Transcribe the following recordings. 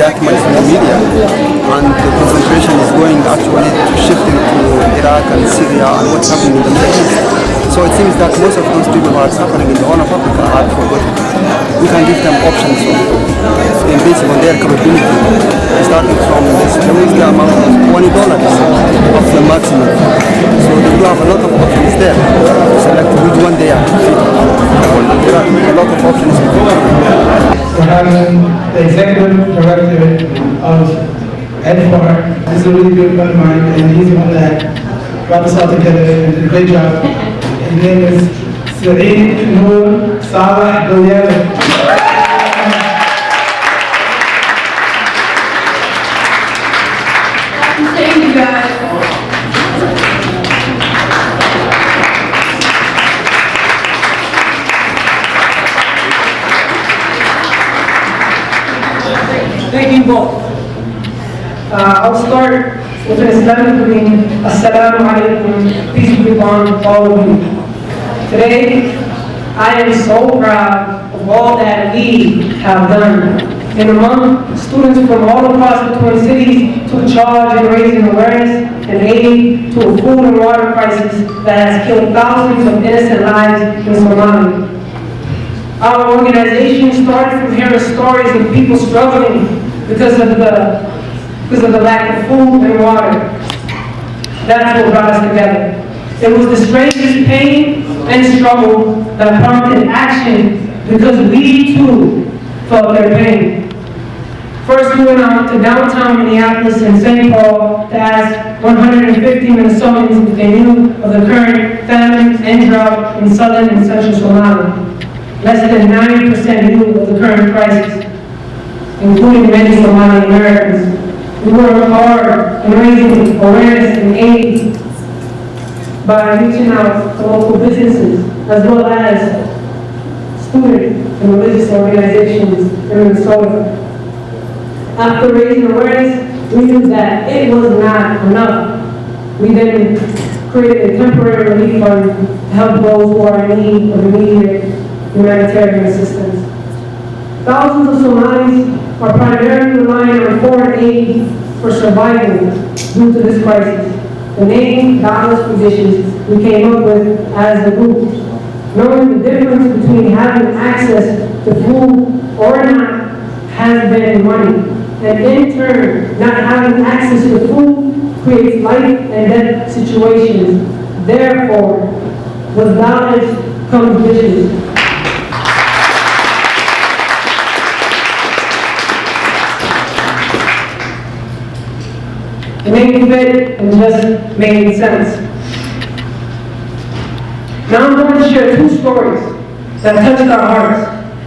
that much from the media, and the concentration is going actually shifting to Iraq and Syria and what's happening in the Middle East. So it seems that most of those people who are suffering in the Horn of Africa are forgotten. We can give them options based on their capability, starting from this the amount of $20 of the maximum. So they do have a lot of options there to select which one they are fit. There are a lot of options. For having the executive director of EdFar. He's a really good friend of mine, and he's the one that brought us all together and did a great job. His name is Saeed Noor Salah Gullier. Thank you, guys. Thank you both. I'll start with an Islamic greeting. Assalamu alaikum, peace be upon all of you. Today, I am so proud of all that we have done. And among students from all across the Twin Cities took charge in raising awareness and aid to a food and water crisis that has killed thousands of innocent lives in Somalia. Our organization started from hearing stories of people struggling because of the lack of food and water. That's what brought us together. It was the strangest pain and struggle that prompted action because we too felt their pain. First, we went out to downtown Minneapolis and St. Paul to ask 150 Minnesotans if they knew of the current famine and drought in southern and central Somalia. Less than 90% knew of the current crisis, including many Somali Americans. We worked hard in raising awareness and aid by reaching out to local businesses as well as student and religious organizations in Minnesota. After raising awareness, we knew that it was not enough. We then created a temporary relief fund to help those who are in need of immediate humanitarian assistance. Thousands of Somalis are primarily relying on foreign aid for survival due to this crisis. The name Godless for Dishes we came up with as a group. Knowing the difference between having access to food or not has been money. And in turn, not having access to food creates life and death situations. Therefore, with knowledge comes dishes. It made me fit and just made sense. Now I'm going to share two stories that touched our hearts.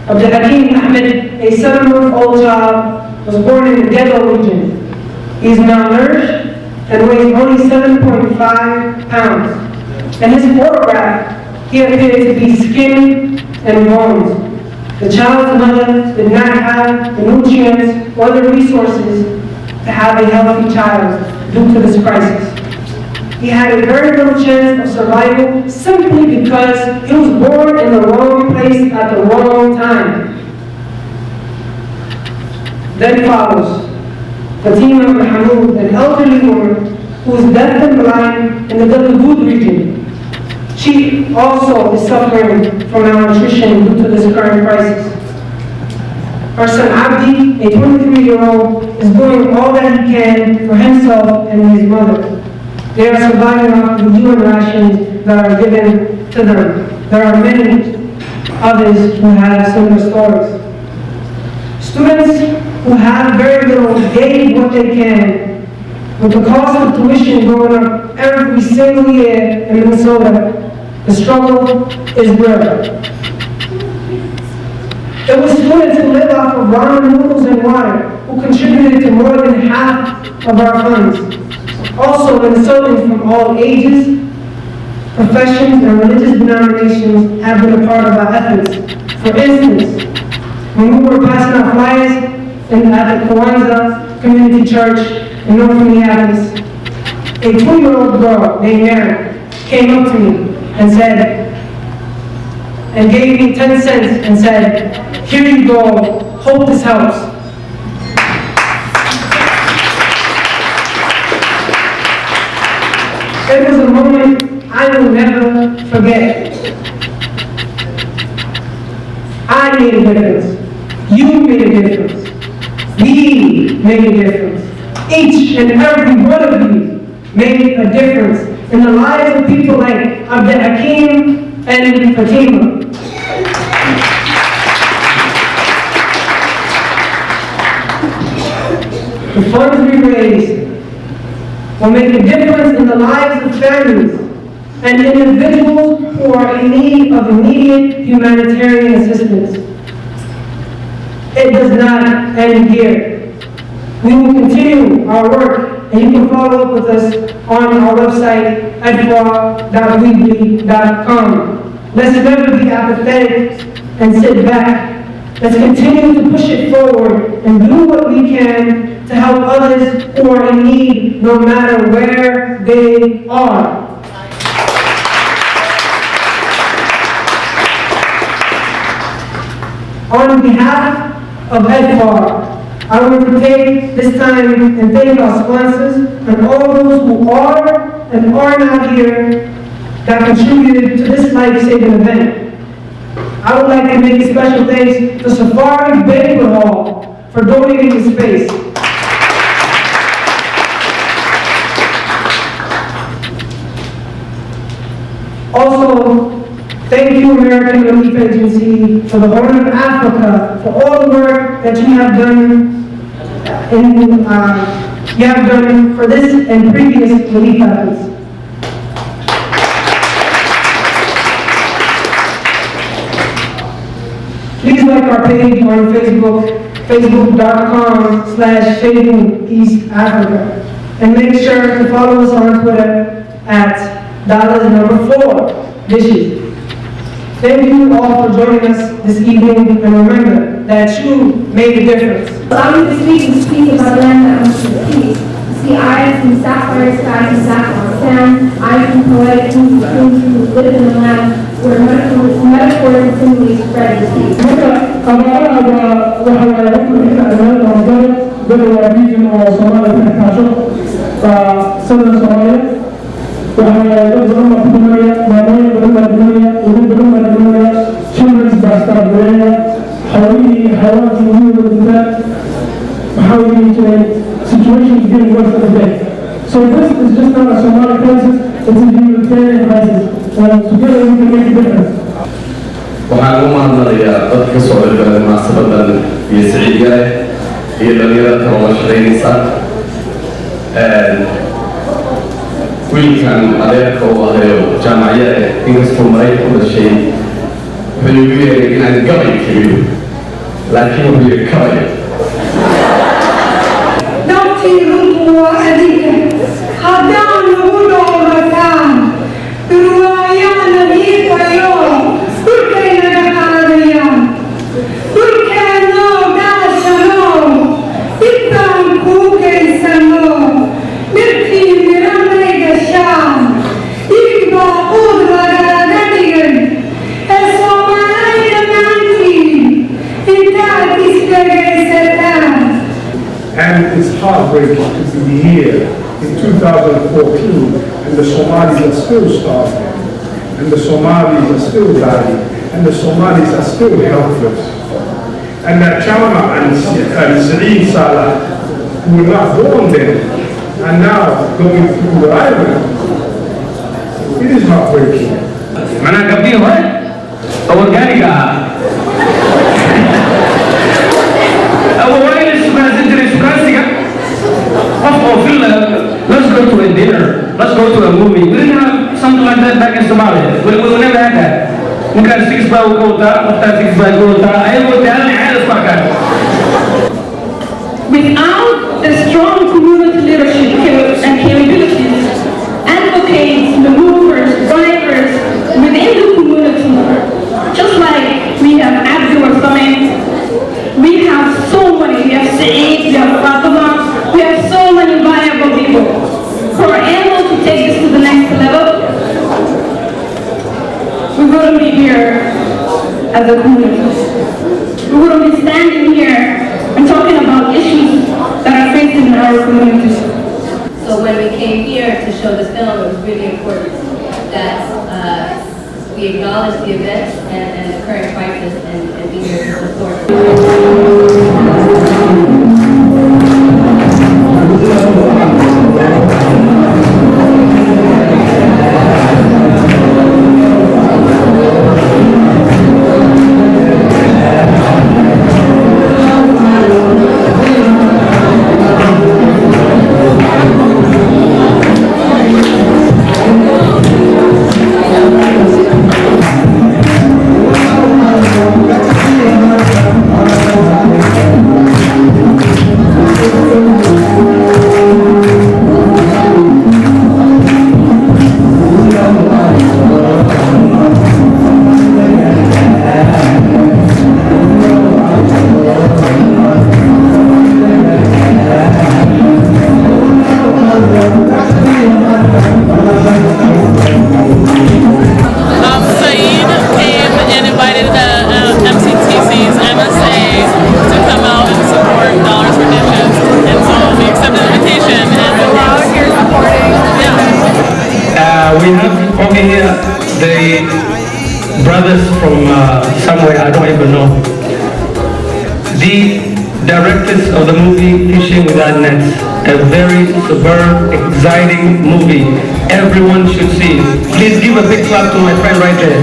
Abdul Hakim Ahmed, a 7-month-old child, was born in the Ghetto region. He's malnourished and weighs only 7.5 pounds. In his photograph, he appeared to be skin and bones. The child's mother did not have the nutrients or the resources to have a healthy child due to this crisis. He had a very little chance of survival simply because he was born in the wrong place at the wrong time. Then follows Fatima Mahmoud, an elderly woman who is deaf and blind in the Galgaduud region. She also is suffering from malnutrition due to this current crisis. Our son Abdi, a 23-year-old, is doing all that he can for himself and his mother. They are surviving off the UN rations that are given to them. There are many others who have similar stories. Students who have very little gave what they can. With the cost of tuition going up every single year in Minnesota, the struggle is real. There were students who lived off of ramen noodles and water who contributed to more than half of our funds. Also, Minnesotans from all ages, professions, and religious denominations have been a part of our efforts. For instance, when we were passing out flyers at the Kwanzaa Community Church in North Minneapolis, a 2-year-old girl named Mary came up to me and said, and gave me 10 cents and said, "Here you go, hope this helps." It was a moment I will never forget. I made a difference. You made a difference. We made a difference. Each and every one of you made a difference in the lives of people like Abdel Hakim and Fatima. The funds we raised will make a difference in the lives of families and individuals who are in need of immediate humanitarian assistance. It does not end here. We will continue our work, and you can follow up with us on our website at edfar.weebly.com. Let's never be apathetic and sit back. Let's continue to push it forward and do what we can to help others who are in need, no matter where they are. On behalf of EDFAR, I want to take this time and thank our sponsors and all those who are and are not here that contributed to this life-saving event. I would like to make a special thanks to Safari Banquet Hall for donating the space. Also, thank you, American Relief Agency, for the Horn of Africa, for all the work that you have done for this and previous relief efforts. Please like our page on Facebook, facebook.com/Saving East Africa, and make sure to follow us on Twitter at $4dishes. Thank you all for joining us this evening, and remember that you made a difference. Allow me to speak about the land that wants to peace. See eyes from sapphire skies and sapphire sand, eyes from poetic kings who live in the land where metaphors and similes spread the peace. children's breast situations getting worse every day. So this is just not a Somali crisis, it's a humanitarian crisis. And together we can make a difference. waxaan u mahadnaqayaa dadka ka soo qaybgalay munaasabadan iyo siciidgale iyo dhalinyarada kale oo shaqaynaysa wiilkan adeerka u ahayo jaamaciyada inkastoo maraykan u dhashay wuxuu igu yeeray inaan gabay keliyo laakiin wuxuu yidhi kabay haddaan ugu dhoomataan durwaayana hiifayo dhulkaynaga qaadayaan dhulkeennoo dhaashano intaan kuu gaysano mirtii miranay gashaan dhiigbaa quud lagaaga dhigay ee soomaalay dhammaantiin intaad isdhegaysataan. And it's heartbreaking to be here in 2014 and the Somalis are still starving. And and the Somalis are still dying, and the Somalis are still helpless. And that Chama and Saeed Salah, who were not born then, are now going through the island. It is heartbreaking. Mana kabdi hoy? Awak gani ka? Awak wali suka sendiri suka sih kan? Let's go to a dinner. Let's go to a movie. We didn't have something like that back in Somalia. We never had that. Mungkin 6 bau kota, after 6 bau kota, ayo kita ada sepakat. Without the strong community leadership and capabilities, advocates, maneuvers, drivers within the community, just like we have Abdul Sameh, we have so many, we have Saeed, we have Fatima, we have so many viable people who are able to take this to the next level. We wouldn't be here as a community. We wouldn't be standing here and talking about issues that are facing in our community. So when we came here to show the film, it was really important that we acknowledge the events and the current crisis and be here to support. We have over here the brothers from somewhere, I don't even know. The directors of the movie Fishing Without Nets, a very superb, exciting movie. Everyone should see it. Please give a big clap to my friend right there.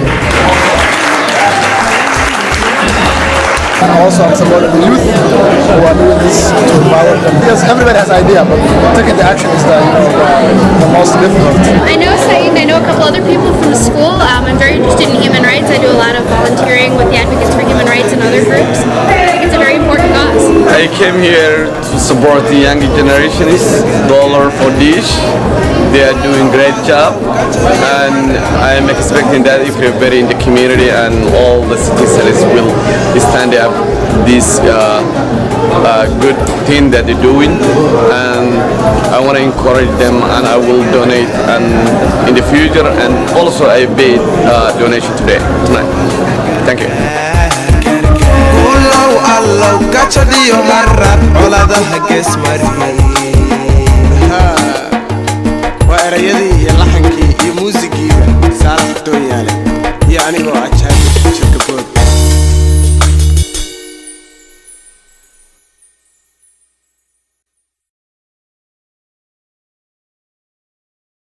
And also I'm supporting the youth who are doing this to empower them. Because everybody has an idea, but taking the action is the most difficult. I know Saeed and I know a couple other people from school. I'm very interested in human rights. I do a lot of volunteering with the Advocates for Human Rights and other groups. I think it's a very important cause. I came here to support the younger generations, dollar for dish. They are doing great job, and I am expecting that if everybody in the community and all the citizens will stand up this good thing that they're doing, and I want to encourage them, and I will donate and in the future, and also I made donation today, tonight. Thank you. waa erayadii